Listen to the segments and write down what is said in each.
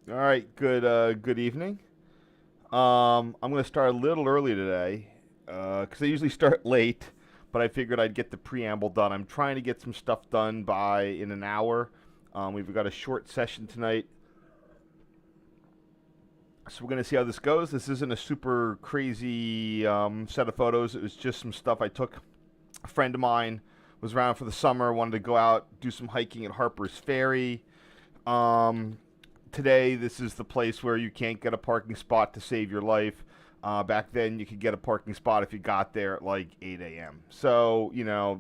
All right, good evening. I'm going to start a little early today because I usually start late, but I figured I'd get the preamble done. I'm trying to get some stuff done by in an hour. We've got a short session tonight, so we're going to see how this goes. This isn't a super crazy set of photos. It was just some stuff I took. A friend of mine was around for the summer, wanted to go out, do some hiking at Harpers Ferry. Um, Today, this is the place where you can't get a parking spot to save your life. Back then, you could get a parking spot if you got there at like 8 a.m. So,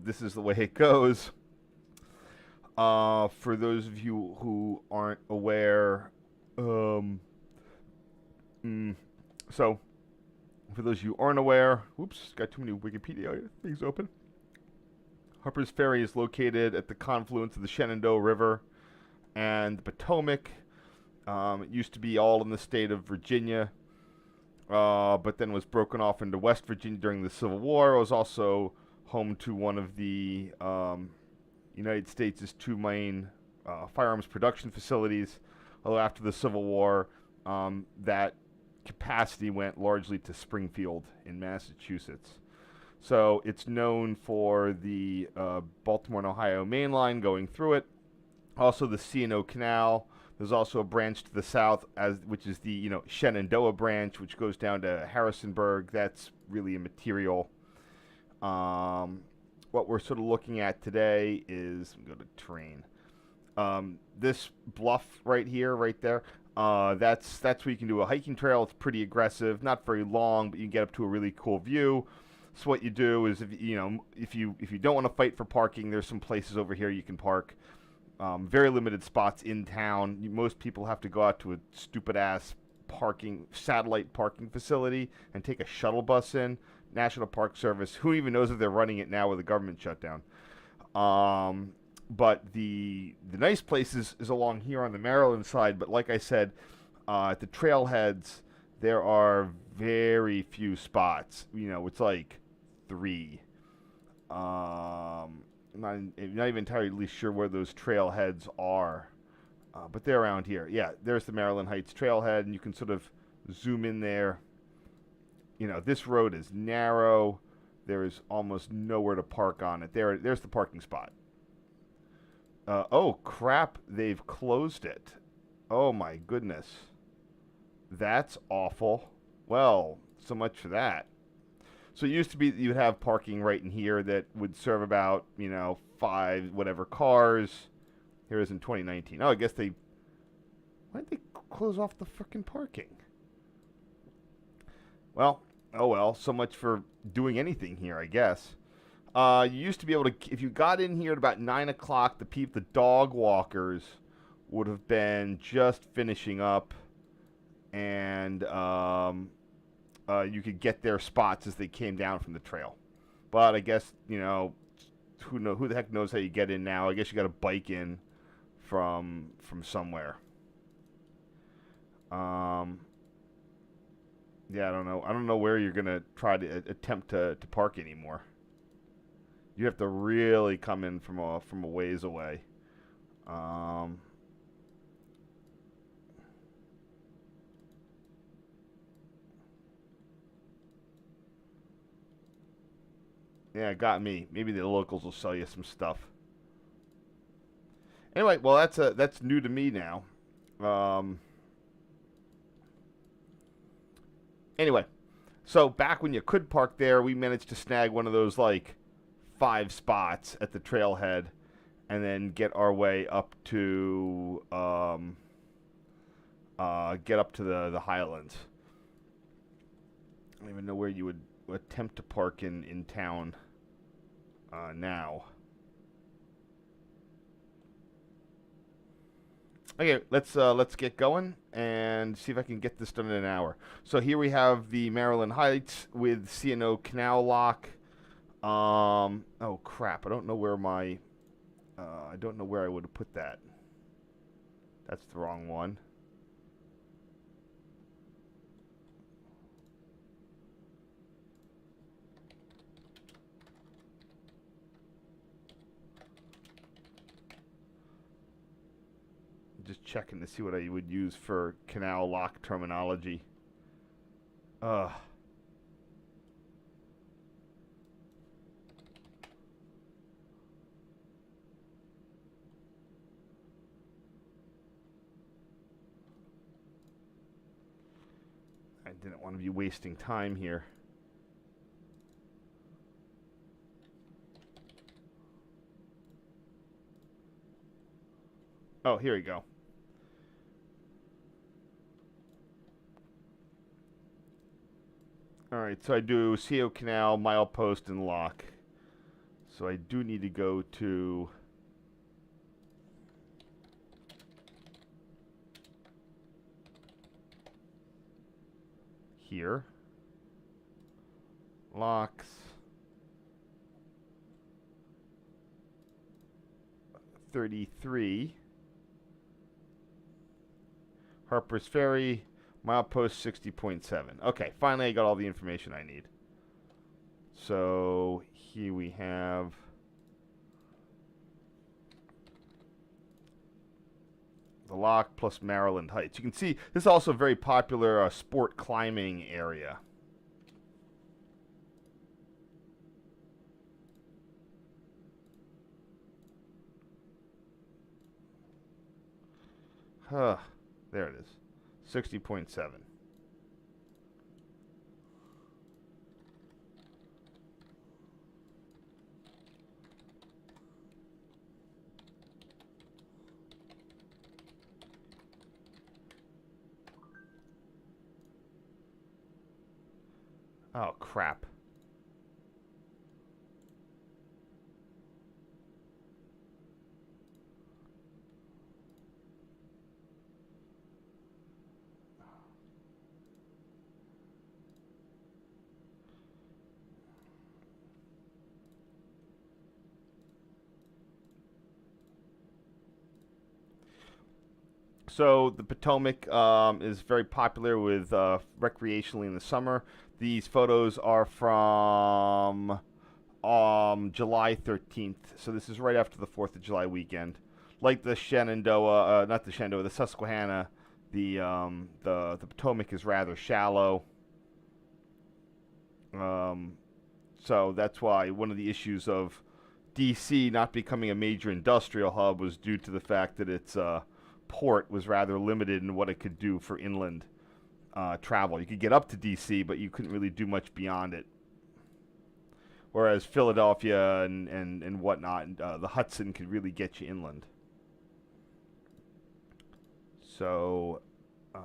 this is the way it goes. For those of you who aren't aware, um, mm, so for those of you who aren't aware, oops, got too many Wikipedia things open. Harpers Ferry is located at the confluence of the Shenandoah River and the Potomac. It used to be all in the state of Virginia, but then was broken off into West Virginia during the Civil War. It was also home to one of the United States' two main firearms production facilities. Although after the Civil War, that capacity went largely to Springfield in Massachusetts. So it's known for the Baltimore and Ohio main line going through it. Also the C&O Canal. There's also a branch to the south, which is the Shenandoah branch, which goes down to Harrisonburg. That's really immaterial. What we're sort of looking at today is go to terrain. This bluff right here, right there. That's where you can do a hiking trail. It's pretty aggressive, not very long, but you can get up to a really cool view. So what you do is, if you don't want to fight for parking, there's some places over here you can park. Very limited spots in town. Most people have to go out to a stupid-ass satellite parking facility and take a shuttle bus in. National Park Service, who even knows if they're running it now with the government shutdown. But the nice place is along here on the Maryland side. But like I said, at the trailheads, there are very few spots. It's like 3. I'm not even entirely sure where those trailheads are, but they're around here. Yeah, there's the Maryland Heights trailhead, and you can sort of zoom in there. This road is narrow. There is almost nowhere to park on it. There's the parking spot. Oh, crap, they've closed it. Oh, my goodness. That's awful. Well, so much for that. So it used to be that you would have parking right in here that would serve about, 5 whatever cars. Here is in 2019. Oh, I guess why did they close off the frickin' parking? Well, oh well, so much for doing anything here, I guess. You used to be able to, if you got in here at about 9 o'clock, the dog walkers would have been just finishing up, and you could get their spots as they came down from the trail. But I guess, who the heck knows how you get in now? I guess you got to bike in from somewhere. Yeah, I don't know. I don't know where you're gonna try to attempt to park anymore. You have to really come in from a ways away. Yeah, it got me. Maybe the locals will sell you some stuff. Anyway, well, that's new to me now. Anyway, so back when you could park there, we managed to snag one of those like 5 spots at the trailhead, and then get our way up to the Highlands. I don't even know where you would attempt to park in town now. Okay, let's get going and see if I can get this done in an hour. So here we have the Maryland Heights with C&O Canal Lock. Oh crap! I don't know where I don't know where I would have put that. That's the wrong one. just checking to see what I would use for canal lock terminology. I didn't want to be wasting time here. Oh, here we go. Alright, so I do CO canal, milepost, and lock. So I do need to go to here. Locks. 33. Harpers Ferry, milepost 60.7. Okay, finally I got all the information I need. So here we have the lock plus Maryland Heights. You can see this is also a very popular sport climbing area. There it is. 60.7. Oh, crap. So the Potomac is very popular with recreationally in the summer. These photos are from July 13th. So this is right after the 4th of July weekend. Like the Shenandoah, not the Shenandoah, the Susquehanna, the Potomac is rather shallow. So that's why one of the issues of DC not becoming a major industrial hub was due to the fact that its port was rather limited in what it could do for inland travel. You could get up to DC, but you couldn't really do much beyond it. Whereas Philadelphia and whatnot, the Hudson could really get you inland. So, the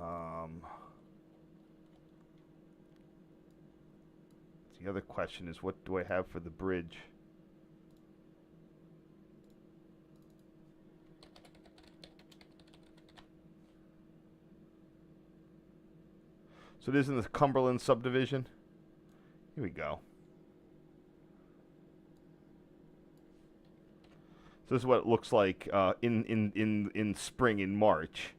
other question is, what do I have for the bridge? So it is in the Cumberland subdivision. Here we go. So this is what it looks like in spring, in March.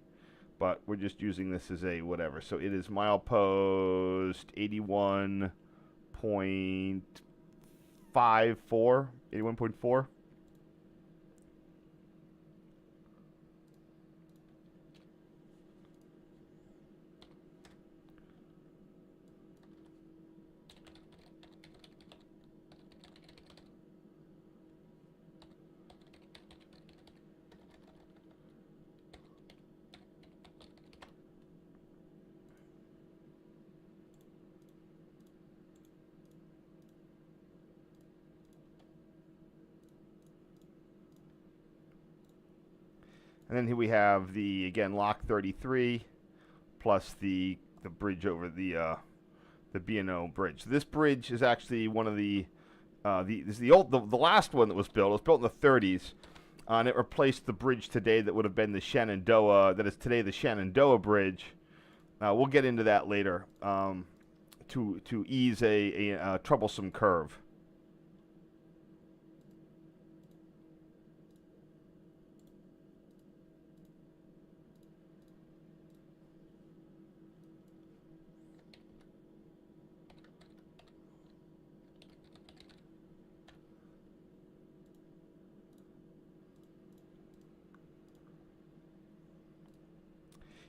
But we're just using this as a whatever. So it is milepost 81.54, 81.4. And then here we have the, again, Lock 33 plus the bridge over the B&O bridge. So this bridge is actually one of this is the last one that was built. It was built in the 30s, and it replaced the bridge today that would have been the Shenandoah, that is today the Shenandoah Bridge. We'll get into that later to ease a troublesome curve.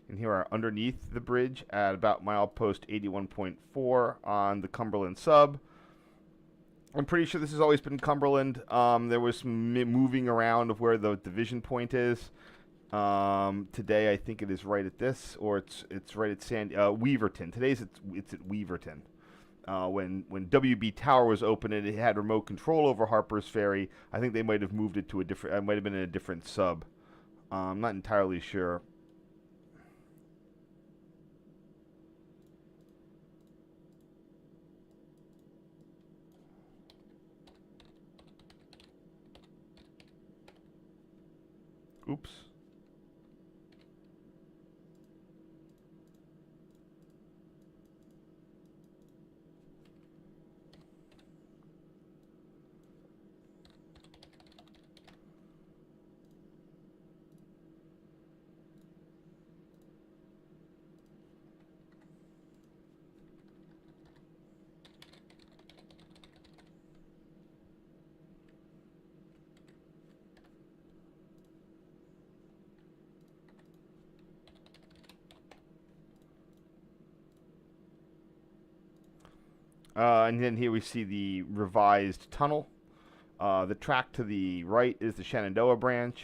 And here are underneath the bridge at about milepost 81.4 on the Cumberland sub. I'm pretty sure this has always been Cumberland. There was some moving around of where the division point is. Today I think it is right at this, or it's right at Weaverton. Today's it's at Weaverton. When WB Tower was open and it had remote control over Harpers Ferry, I think they might have moved it to a different. It might have been in a different sub. I'm not entirely sure. Oops. And then here we see the revised tunnel. The track to the right is the Shenandoah branch.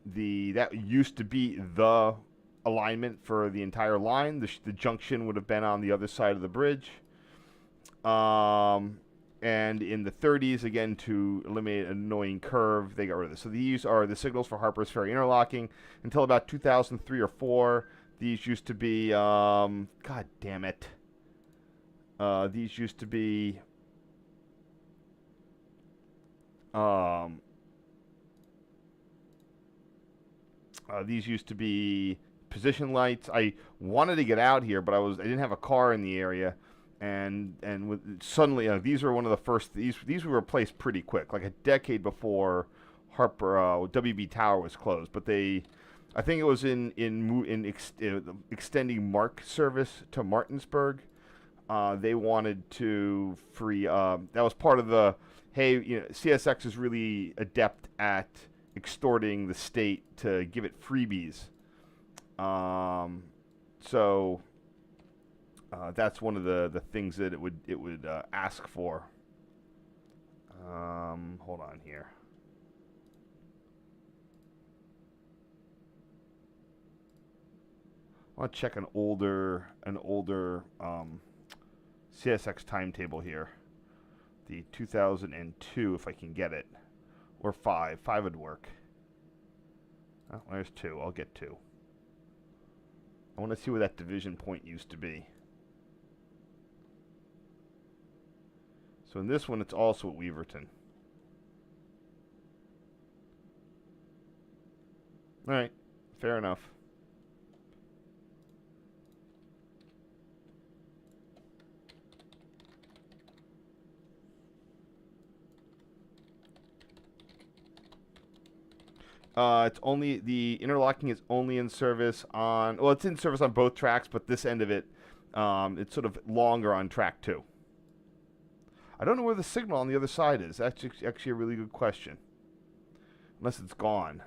That used to be the alignment for the entire line. The junction would have been on the other side of the bridge. And in the 30s, again, to eliminate an annoying curve, they got rid of this. So these are the signals for Harpers Ferry interlocking. Until about 2003 or 4, these used to be, God damn it. These used to be, position lights. I wanted to get out here, but I didn't have a car in the area, and suddenly these were one of the first. These were replaced pretty quick, like a decade before WB Tower was closed. But I think it was in extending MARC service to Martinsburg. They wanted to free. That was part of the. Hey, CSX is really adept at extorting the state to give it freebies. So that's one of the things that it would ask for. Hold on here. I want to check an older CSX timetable here. The 2002, if I can get it, or 5 would work. Oh, there's 2. I'll get 2. I want to see where that division point used to be. So in this one, it's also at Weaverton. All right, fair enough. The interlocking is only in service on. Well, it's in service on both tracks, but this end of it, it's sort of longer on track 2. I don't know where the signal on the other side is. That's actually a really good question. Unless it's gone.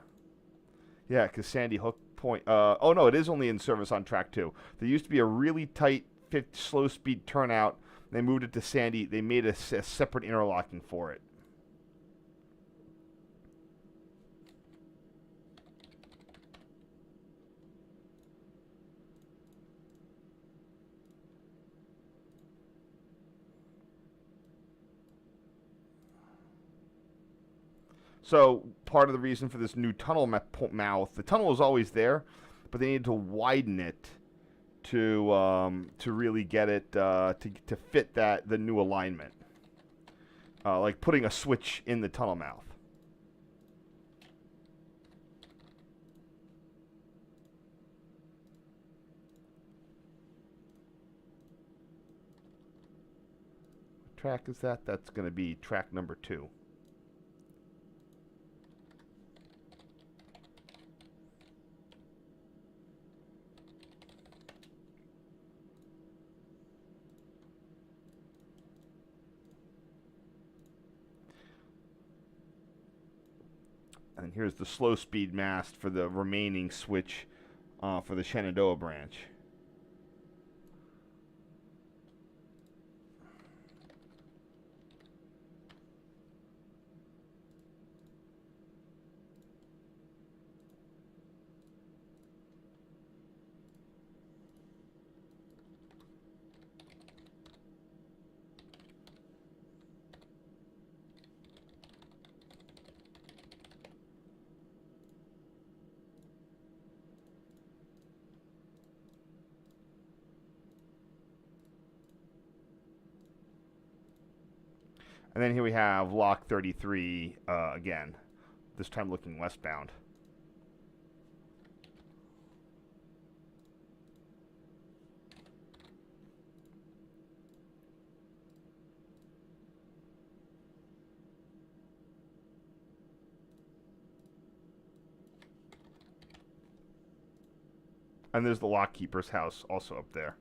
Yeah, because Sandy Hook Point. Oh no, it is only in service on track 2. There used to be a really tight slow speed turnout. They moved it to Sandy. They made a separate interlocking for it. So part of the reason for this new tunnel mouth, the tunnel was always there, but they needed to widen it to really get it to fit the new alignment, like putting a switch in the tunnel mouth. What track is that? That's going to be track number 2. And here's the slow speed mast for the remaining switch for the Shenandoah branch. And then here we have Lock 33 again, this time looking westbound. And there's the lock keeper's house also up there.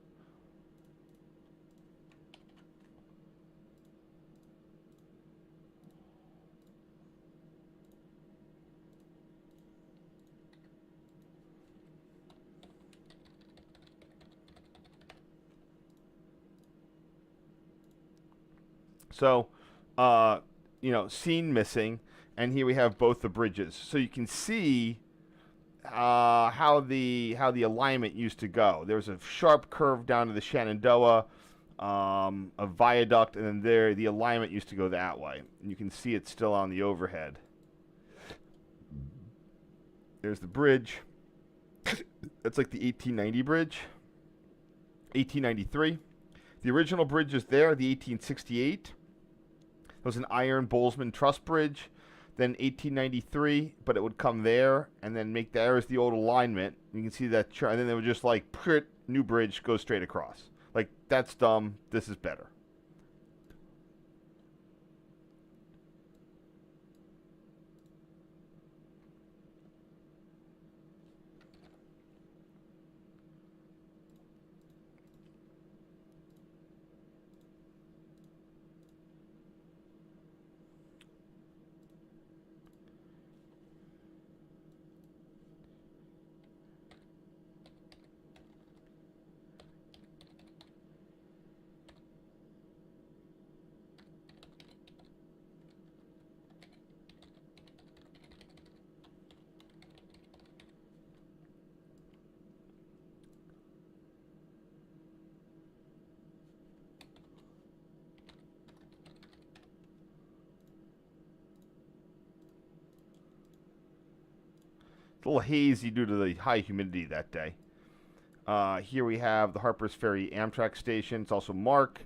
So, scene missing, and here we have both the bridges. So you can see how the alignment used to go. There was a sharp curve down to the Shenandoah, a viaduct, and then there the alignment used to go that way. And you can see it still on the overhead. There's the bridge. That's like the 1890 bridge. 1893. The original bridge is there, the 1868. It was an iron Bolesman truss bridge. Then 1893, but it would come there and then make there as the old alignment. You can see that, and then they would just like, new bridge, go straight across. Like, that's dumb. This is better. It's a little hazy due to the high humidity that day. Here we have the Harpers Ferry Amtrak station. It's also Mark.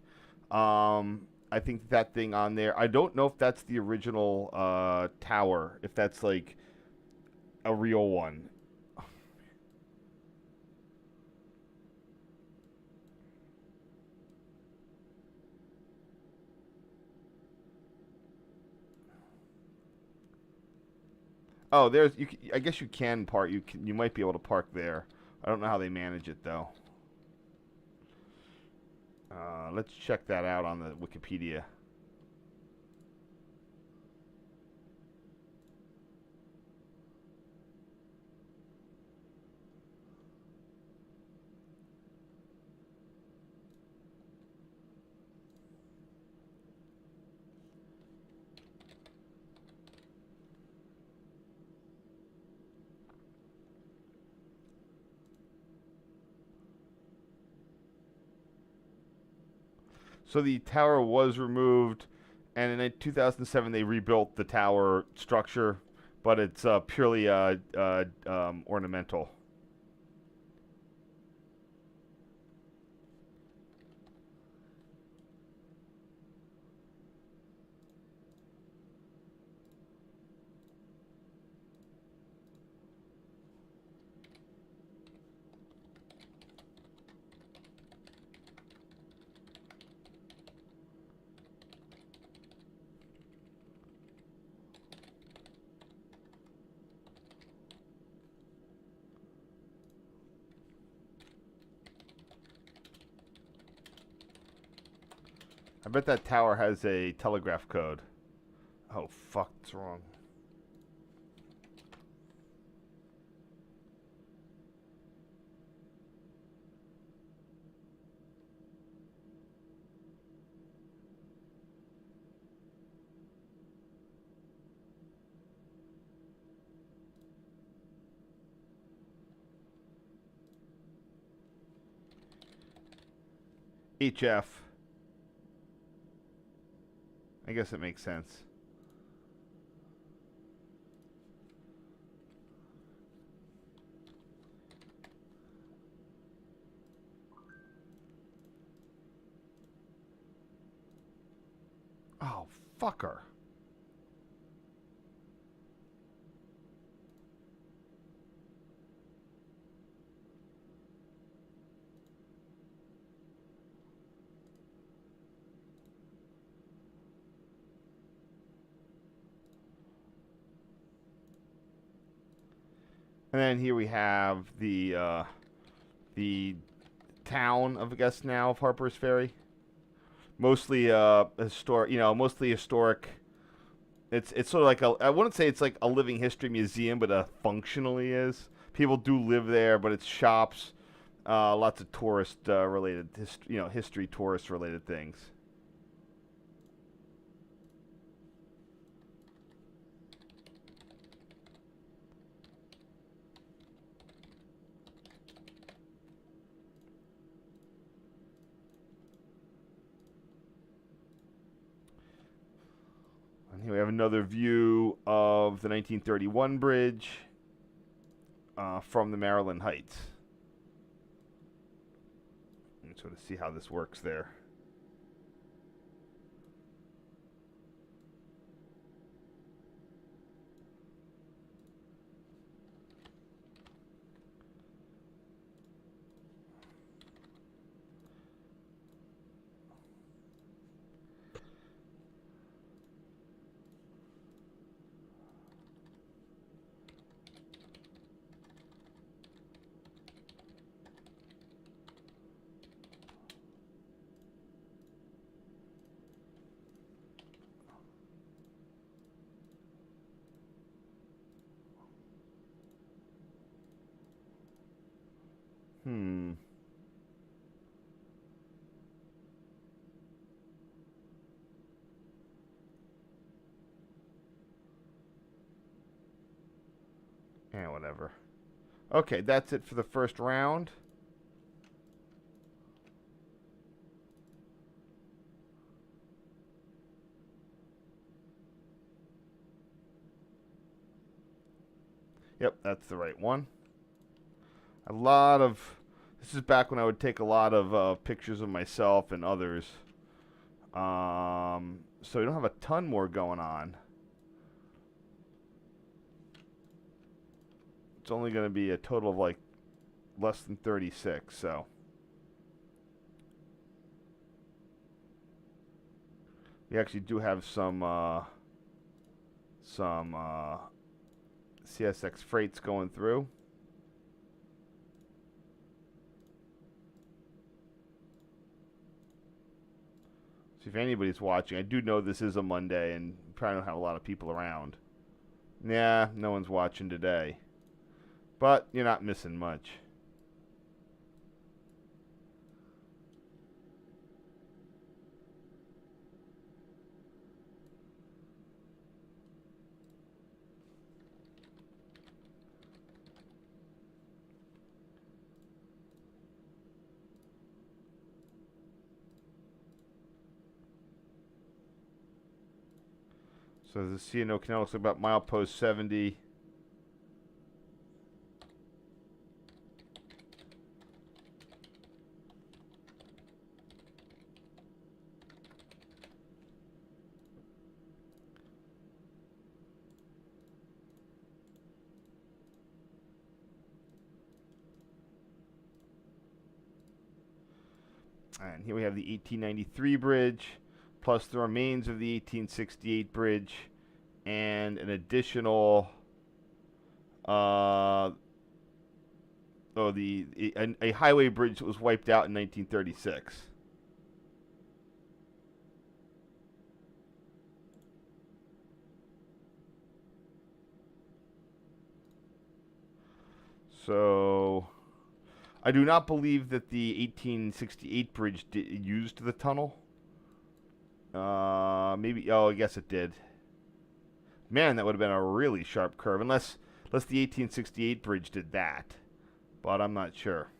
I think that thing on there, I don't know if that's the original tower, if that's like a real one. Oh, I guess you can park. You might be able to park there. I don't know how they manage it though. Let's check that out on the Wikipedia. So the tower was removed, and in 2007 they rebuilt the tower structure, but it's purely ornamental. I bet that tower has a telegraph code. Oh, fuck, it's wrong. HF. I guess it makes sense. Oh, fucker. And then here we have the town of, I guess now, of Harpers Ferry. Mostly historic, mostly historic. It's sort of like I wouldn't say it's like a living history museum, but functionally is. People do live there, but it's shops, lots of tourist related, history tourist related things. And here we have another view of the 1931 bridge from the Maryland Heights. You can sort of see how this works there. Hmm. Yeah, whatever. Okay, that's it for the first round. Yep, that's the right one. A lot of. This is back when I would take a lot of pictures of myself and others. So we don't have a ton more going on. It's only going to be a total of like less than 36, so. We actually do have some CSX freights going through. So if anybody's watching, I do know this is a Monday and probably don't have a lot of people around. Yeah, no one's watching today. But you're not missing much. So the C&O Canal looks like about milepost 70. And here we have the 1893 bridge, plus the remains of the 1868 bridge, and an additional, a highway bridge that was wiped out in 1936. So, I do not believe that the 1868 bridge used the tunnel. Maybe. Oh, I guess it did. Man, that would have been a really sharp curve, unless the 1868 bridge did that. But I'm not sure.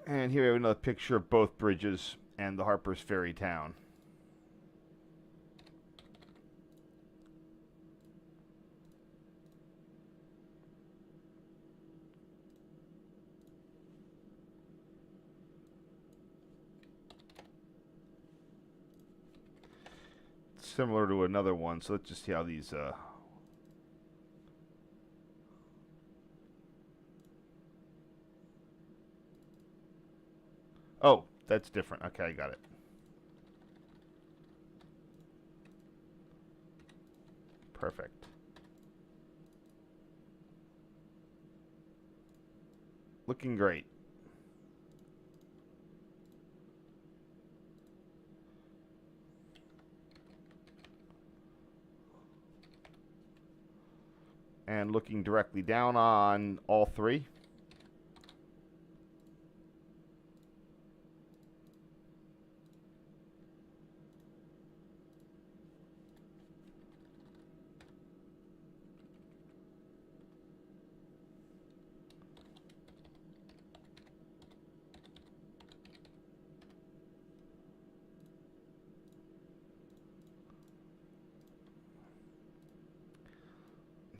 And here we have another picture of both bridges and the Harpers Ferry town. Similar to another one, so let's just see how these oh, that's different. Okay, I got it. Perfect. Looking great. And looking directly down on all three.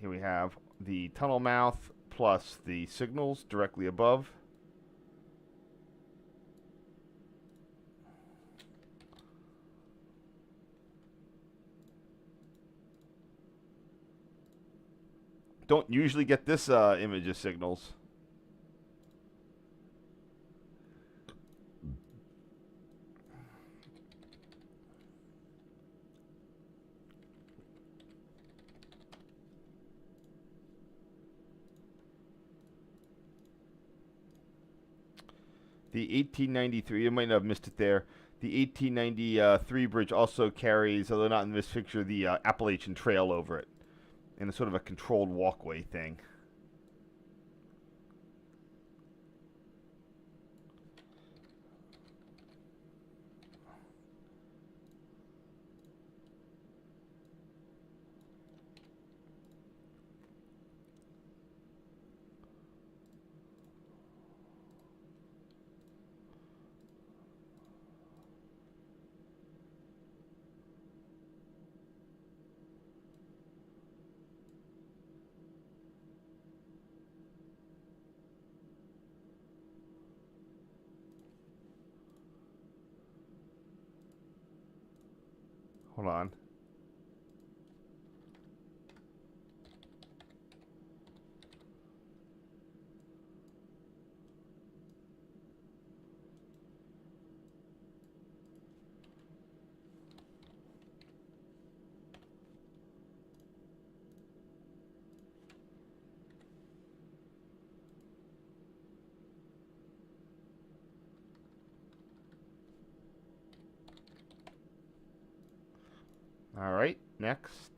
Here we have the tunnel mouth plus the signals directly above. Don't usually get this image of signals. The 1893, you might not have missed it there. The 1893 bridge also carries, although not in this picture, the Appalachian Trail over it, in a sort of a controlled walkway thing. Hold on. All right, next.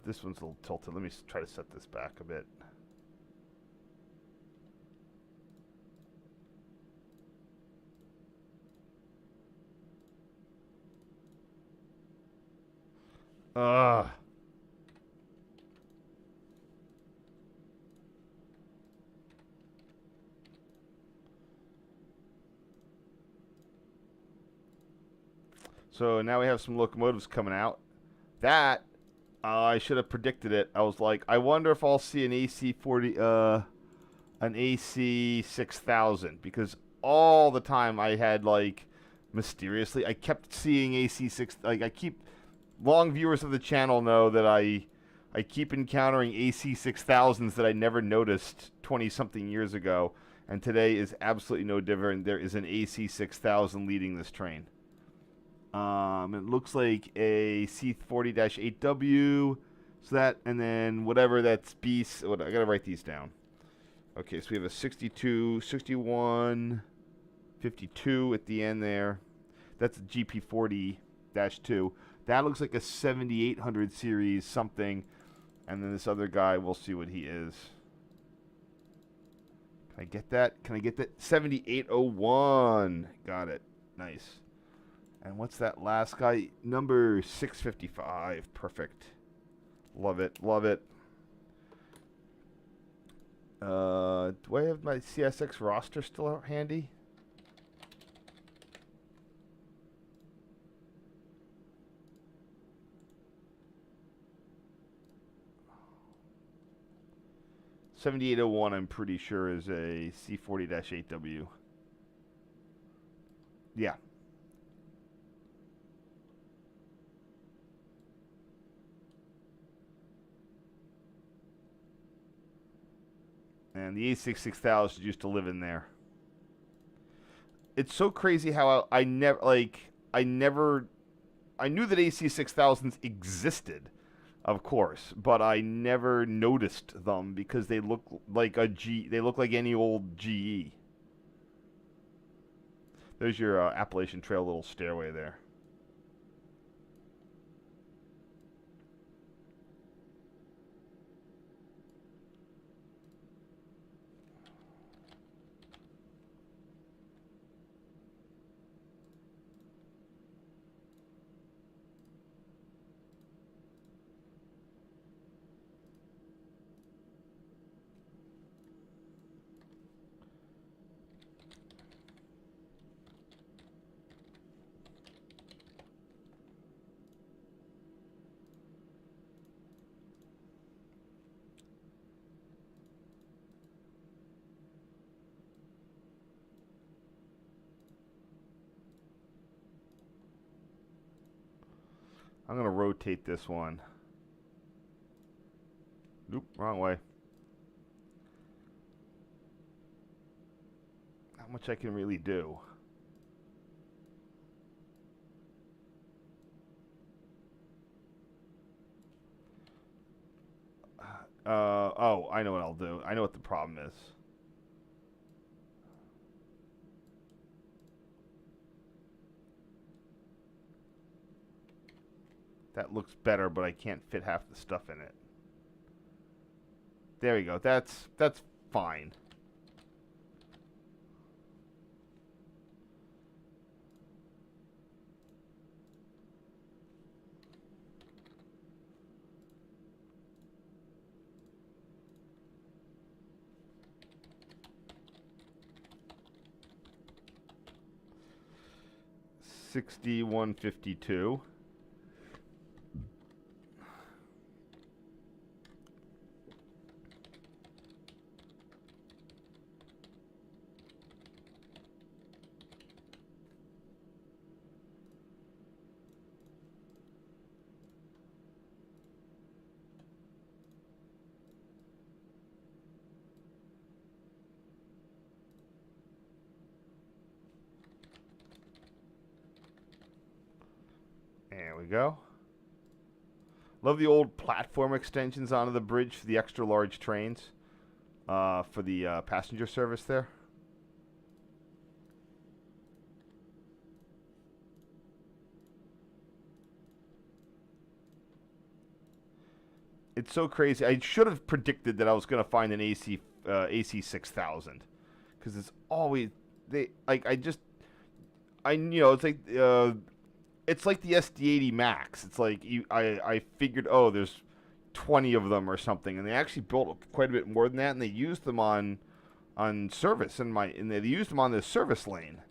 This one's a little tilted. Let me try to set this back a bit. Ugh. So now we have some locomotives coming out. That I should have predicted it. I was like, I wonder if I'll see an an AC 6000, because all the time I had like mysteriously I kept seeing AC 6, like I keep long viewers of the channel know that I keep encountering AC 6000s that I never noticed 20 something years ago, and today is absolutely no different. There is an AC 6000 leading this train. It looks like a C40-8W. So that, and then whatever that's B. I gotta write these down. Okay, so we have a 62, 61, 52 at the end there. That's a GP40-2. That looks like a 7800 series something. And then this other guy, we'll see what he is. Can I get that? Can I get that? 7801. Got it. Nice. And what's that last guy? Number 655. Perfect. Love it. Love it. Do I have my CSX roster still handy? $7801, I'm pretty sure, is a C40-8W. Yeah. And the A66000 used to live in there. It's so crazy how I never I knew that AC6000s existed, of course, but I never noticed them because they look like they look like any old GE. There's your Appalachian Trail little stairway there. I'm going to rotate this one. Nope, wrong way. Not much I can really do. Oh, I know what I'll do. I know what the problem is. That looks better, but I can't fit half the stuff in it. There we go. That's fine. $61.52. There we go. Love the old platform extensions onto the bridge for the extra large trains, for the passenger service there. It's so crazy. I should have predicted that I was going to find an AC 6000, because it's always it's like the SD80 Max. It's like I figured, oh, there's 20 of them or something, and they actually built quite a bit more than that, and they used them on service and they used them on the service lane.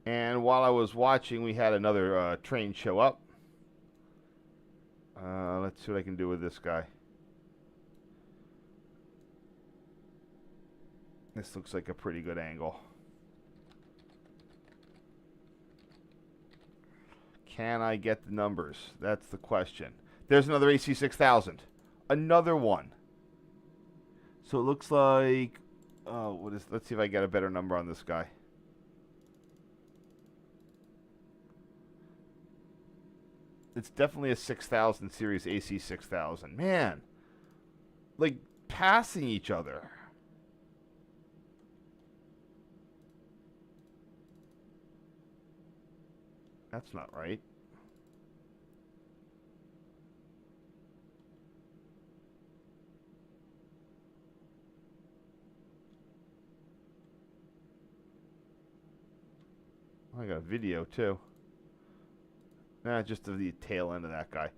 And while I was watching, we had another train show up. Let's see what I can do with this guy. This looks like a pretty good angle. Can I get the numbers? That's the question. There's another AC 6000. Another one. So it looks like, let's see if I get a better number on this guy. It's definitely a 6000 series AC 6000. Man, like passing each other. That's not right. I got a video too. Nah, just the tail end of that guy.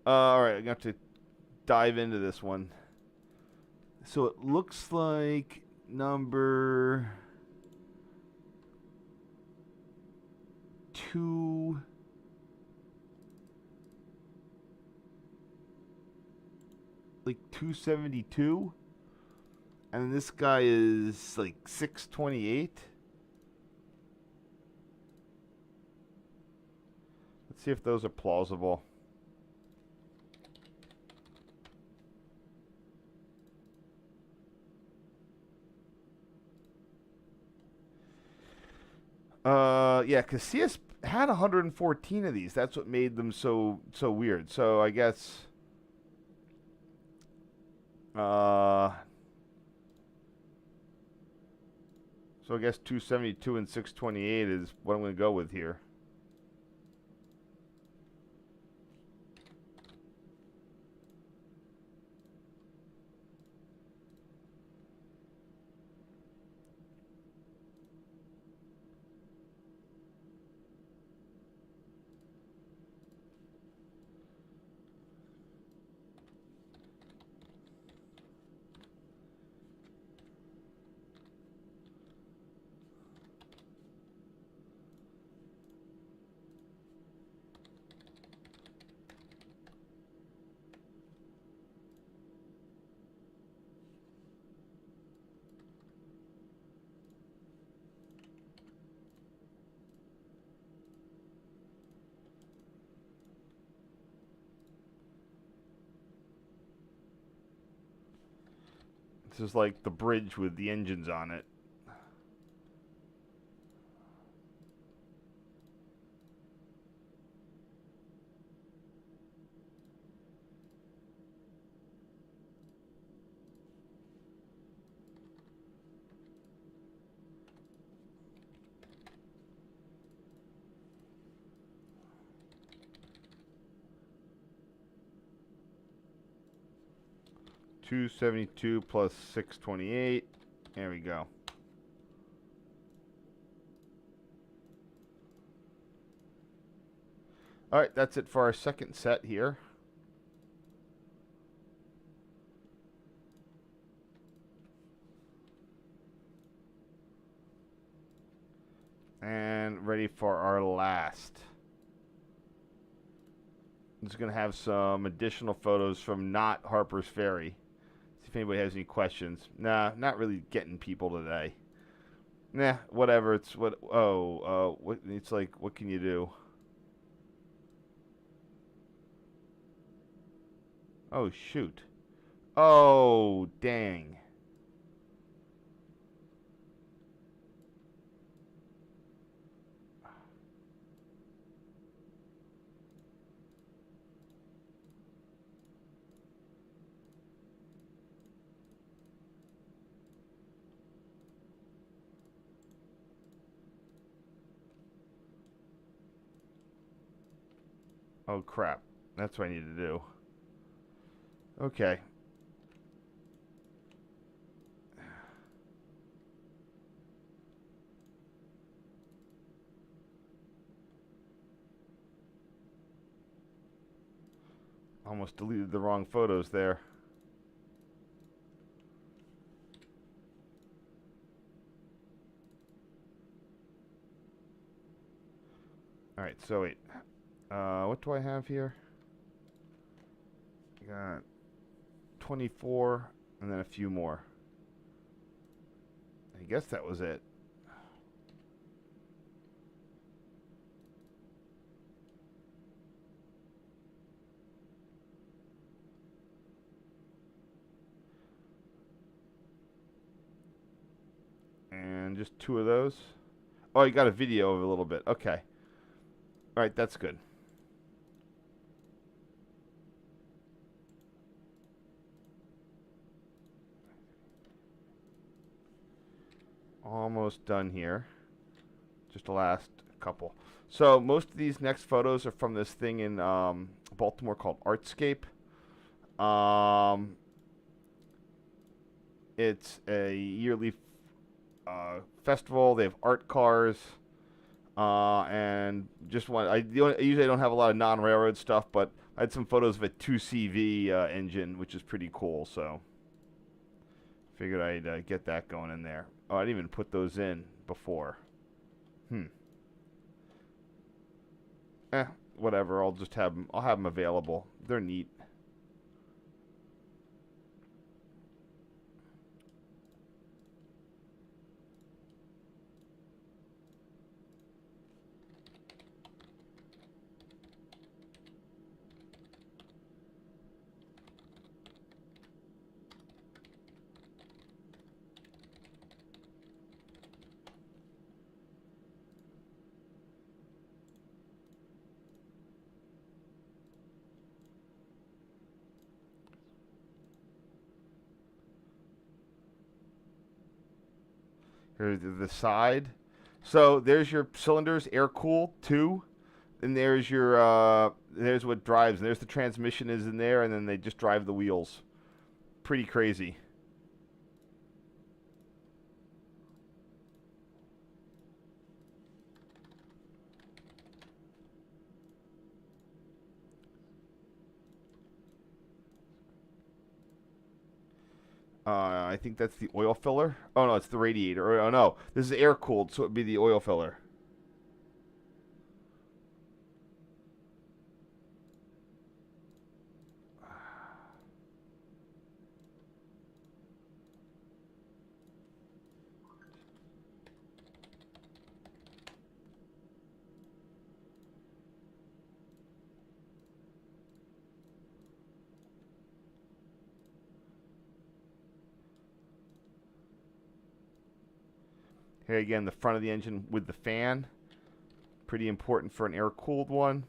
Alright, I'm going to have to dive into this one. So it looks like number 2. Like 272. And this guy is like 628. Let's see if those are plausible. Yeah, because CS had 114 of these. That's what made them so weird. So I guess, so I guess 272 and 628 is what I'm going to go with here. This is like the bridge with the engines on it. $272 plus $628. There we go. All right, that's it for our second set here. And ready for our last. I'm just going to have some additional photos from not Harpers Ferry. See if anybody has any questions. Nah, not really getting people today. Nah, whatever. It's what. What? It's like, what can you do? Oh shoot. Oh dang. Oh crap. That's what I need to do. Okay. Almost deleted the wrong photos there. Alright, so wait. What do I have here? I got 24 and then a few more. I guess that was it. just 2 of those. Oh, you got a video of a little bit. Okay. All right, that's good. Almost done here. Just the last couple. So most of these next photos are from this thing in Baltimore called Artscape. It's a yearly festival. They have art cars, and just one. I usually don't have a lot of non-railroad stuff, but I had some photos of a 2CV engine, which is pretty cool. So figured I'd get that going in there. Oh, I didn't even put those in before. Whatever. I'll just have them. I'll have them available. They're neat. Here's the side. So there's your cylinders, air cooled too. And there's your there's what drives. And there's the transmission is in there, and then they just drive the wheels. Pretty crazy. I think that's the oil filler. Oh no, it's the radiator. Oh no, this is air cooled, so it'd be the oil filler. Here again, the front of the engine with the fan. Pretty important for an air cooled one.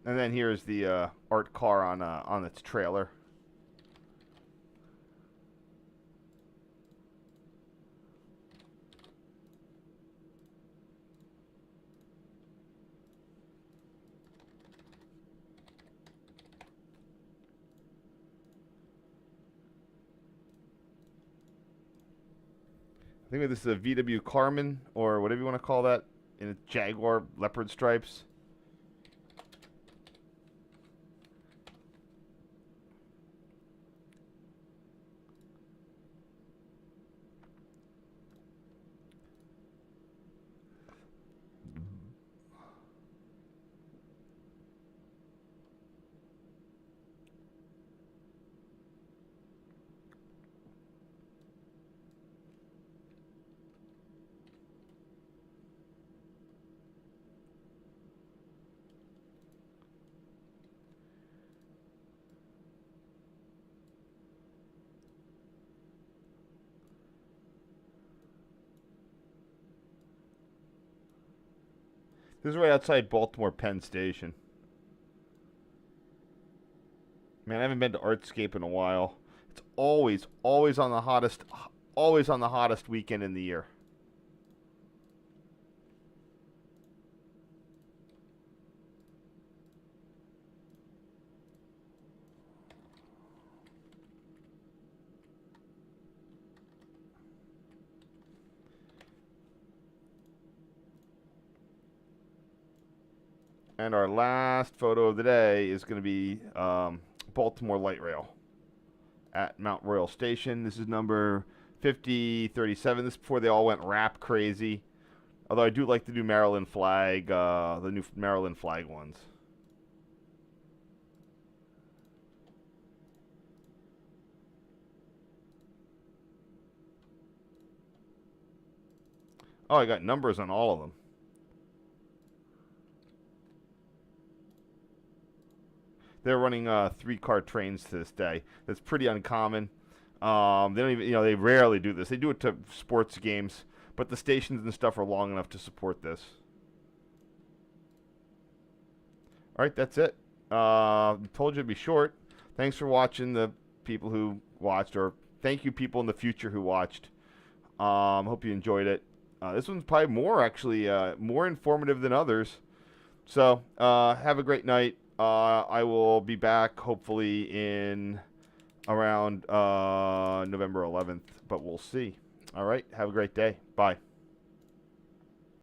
And then here's the art car on its trailer. I think this is a VW Carmen, or whatever you want to call that, in a Jaguar leopard stripes. This is right outside Baltimore Penn Station. Man, I haven't been to Artscape in a while. It's always on the hottest weekend in the year. And our last photo of the day is going to be Baltimore Light Rail at Mount Royal Station. This is number 5037. This is before they all went rap crazy. Although I do like the new Maryland flag, the new Maryland flag ones. Oh, I got numbers on all of them. They're running 3-car trains to this day. That's pretty uncommon. They don't even, they rarely do this. They do it to sports games, but the stations and stuff are long enough to support this. All right, that's it. Told you to be short. Thanks for watching, the people who watched, or thank you people in the future who watched. Hope you enjoyed it. This one's probably more informative than others. So have a great night. I will be back hopefully in around November 11th, but we'll see. All right, have a great day. Bye.